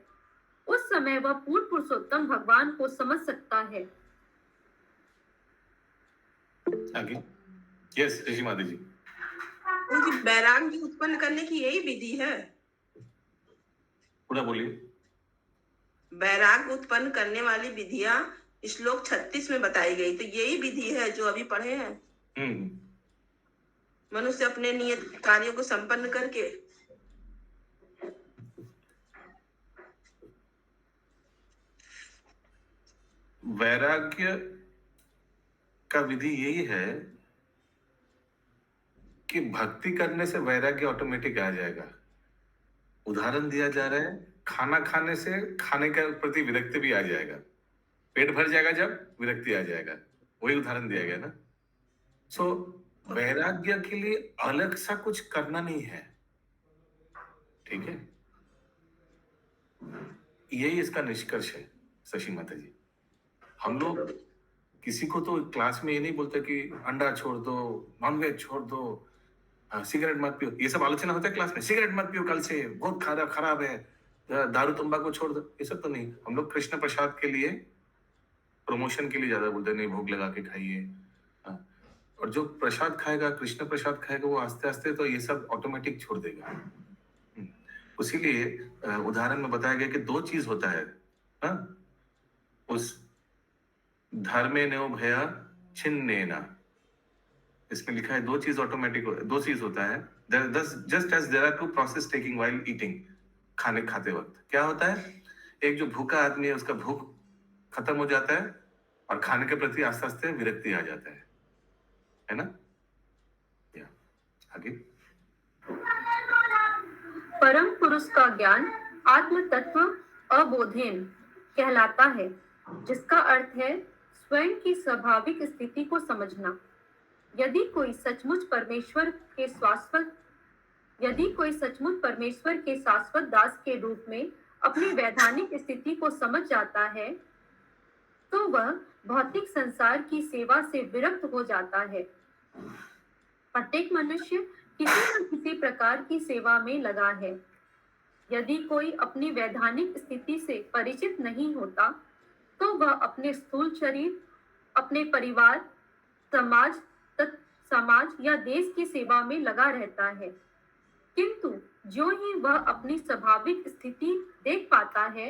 उस समय वह पूर्ण पुरुषोत्तम भगवान को समझ सकता है। आगे। यस ऋषि माता जी। उनकी वैराग्य उत्पन्न करने की यही विधि है। पूरा बोलिए। वैराग्य उत्पन्न करने वाली विधियां श्लोक 36 में बताई गई, तो यही विधि है जो अभी पढ़े हैं। मनुष्य अपने नियत कार्यों को संपन्न करके वैराग्य का विधि यही है कि भक्ति करने से वैराग्य ऑटोमेटिक आ जाएगा। उदाहरण दिया जा रहा है, खाना खाने से खाने के प्रति विरक्ति भी आ जाएगा। पेट भर जाएगा जब विरक्ति आ जाएगा, वही उदाहरण दिया गया ना। सो वैराग्य के लिए अलग सा कुछ करना नहीं है, ठीक है। यही इसका निष्कर्ष है शशि माता जी। हम लोग किसी को तो क्लास में ये नहीं बोलते कि अंडा छोड़ दो, नॉनवेज छोड़ दो, सिगरेट मत पियो। ये सब आलोचना होता है क्लास में, सिगरेट मत पियो, कल से बहुत खराब है, दारू तंबाकू छोड़ दो। ये सब तो नहीं। हम लोग कृष्ण प्रसाद के लिए, प्रमोशन के लिए ज्यादा बोलते नहीं, भोग लगा के खाइए। और जो प्रसाद खाएगा, कृष्ण प्रसाद खाएगा, वो आस्ते आस्ते तो ये सब ऑटोमेटिक छोड़ देगा। उसीलिए उदाहरण में बताया गया कि दो चीज होता है, उस धर्मे नो भया छिन्नेना, इसमें लिखा है दो चीज ऑटोमेटिक, दो चीज होता है। Just as there are two process taking while eating, खाते वक्त क्या होता है, एक जो भूखा आदमी है उसका भूख खत्म हो जाता है और खाने के प्रति आस्ते आस्ते विरक्ति आ जाता है ना। आगे। परम पुरुष का ज्ञान आत्म तत्व अबोधेन कहलाता है, जिसका अर्थ है स्वयं की स्वाभाविक स्थिति को समझना। यदि कोई सचमुच परमेश्वर के शाश्वत दास के रूप में अपनी वैधानिक स्थिति को समझ जाता है तो वह भौतिक संसार की सेवा से विरक्त हो जाता है। प्रत्येक मनुष्य किसी न किसी प्रकार की सेवा में लगा है। यदि कोई अपनी वैधानिक स्थिति से परिचित नहीं होता तो वह अपने स्थूल शरीर, अपने परिवार, समाज या देश की सेवा में लगा रहता है। किंतु जो ही वह अपनी स्वाभाविक स्थिति देख पाता है,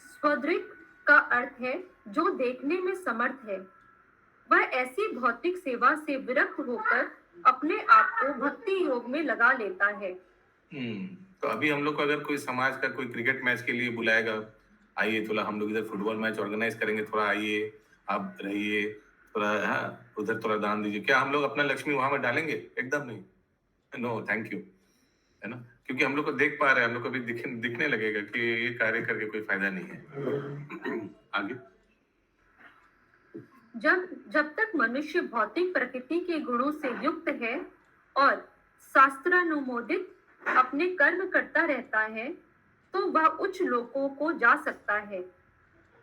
स्वदृक् का अर्थ है जो देखने में समर्थ है, वह ऐसी भौतिक सेवा से विरक्त होकर अपने आप को भक्ति योग में लगा लेता है। तो अभी हम लोग को अगर कोई समाज का कोई क्रिकेट मैच के लिए बुलाएगा, आइए थोड़ा हम लोग इधर फुटबॉल मैच ऑर्गेनाइज करेंगे, थोड़ा आइए, आप रहिए, थोड़ा उधर थोड़ा दान दीजिए, क्या हम लोग अपना लक्ष्मी वहां में डालेंगे? एकदम नहीं। नो थैंक यू, है ना। क्योंकि हम लोग को देख पा रहे हैं, हम लोग को भी दिखने लगेगा कि ये कार्य करके कोई फायदा नहीं है। आगे। जब तक मनुष्य भौतिक प्रकृति के गुणों से युक्त है और शास्त्रानुमोदित अपने कर्म करता रहता है तो वह उच्च लोकों को जा सकता है,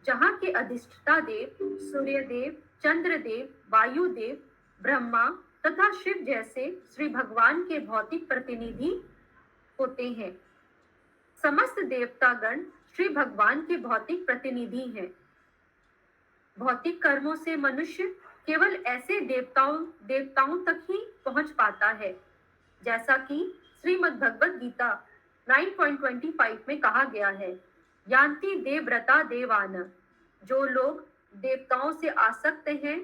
जहाँ के अधिष्ठाता देव, सूर्यदेव, चंद्रदेव, वायुदेव, ब्रह्मा तथा शिव जैसे श्री भगवान के भौतिक प्रतिनिधि होते हैं। समस्त देवतागण श्री भगवान के भौतिक प्रतिनिधि हैं। भौतिक कर्मों से मनुष्य केवल ऐसे देवताओं तक ही पहुंच पाता है, जैसा कि श्रीमद् भगवद गीता 9.25 में कहा गया है, यान्ति देवव्रता देवान। जो लोग देवताओं से आसक्त हैं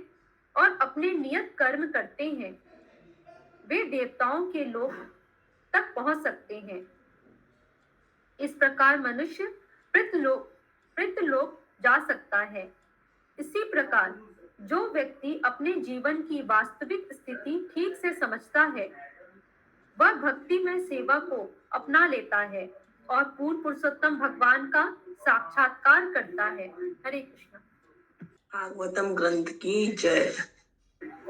और अपने नियत कर्म करते हैं, वे देवताओं के लोक तक पहुंच सकते हैं। इस प्रकार मनुष्य पृथ्वीलोक जा सकता है। इसी प्रकार जो व्यक्ति अपने जीवन की वास्तविक स्थिति ठीक से समझता है, वह भक्ति में सेवा को अपना लेता है और पूर्ण पुरुषोत्तम भगवान का साक्षात्कार करता है। हरे कृष्ण। भागवतम ग्रंथ की जय।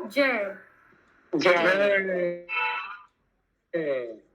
जय जय। है